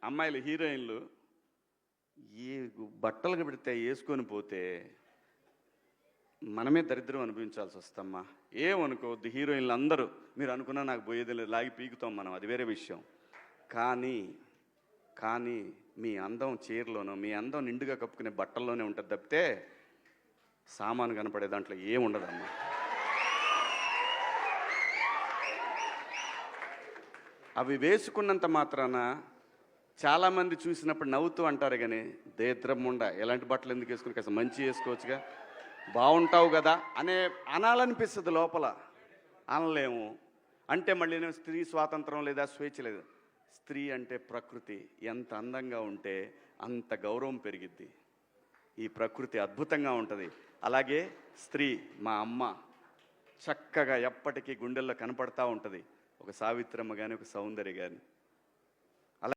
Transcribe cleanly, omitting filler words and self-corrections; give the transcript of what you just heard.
అమ్మాయిలు హీరోయిన్లు ఈ బట్టలు పెడితే వేసుకొని పోతే మనమే దరిద్రం అనుభవించాల్సి వస్తమ్మా. ఏమనుకోవద్దు, హీరోయిన్లు అందరూ మీరు అనుకున్నా నాకు పోయేది లేదు, లాగి పీకుతాం మనం, అది వేరే విషయం. కానీ కానీ మీ అందం చీరలోనో, మీ అందం నిండుగా కప్పుకునే బట్టల్లోనే ఉంటుంది తప్పితే సామాను కనపడే దాంట్లో ఏముండదమ్మా. అవి వేసుకున్నంత మాత్రాన చాలామంది చూసినప్పుడు నవ్వుతూ అంటారు, కానీ దేద్రమ్ముండ ఎలాంటి బట్టలు ఎందుకు వేసుకుని కాస్త మంచి వేసుకోవచ్చుగా, బాగుంటావు కదా అనాలనిపిస్తుంది లోపల. అనలేము. అంటే మళ్ళీ స్త్రీ స్వాతంత్రం లేదా, స్వేచ్ఛ లేదు. స్త్రీ అంటే ప్రకృతి, ఎంత అందంగా ఉంటే అంత గౌరవం పెరిగిద్ది. ఈ ప్రకృతి అద్భుతంగా ఉంటుంది. అలాగే స్త్రీ మా అమ్మ చక్కగా ఎప్పటికీ గుండెల్లో కనపడతా ఉంటుంది. ఒక సావిత్రమ్మ కానీ, ఒక సౌందర్య కానీ.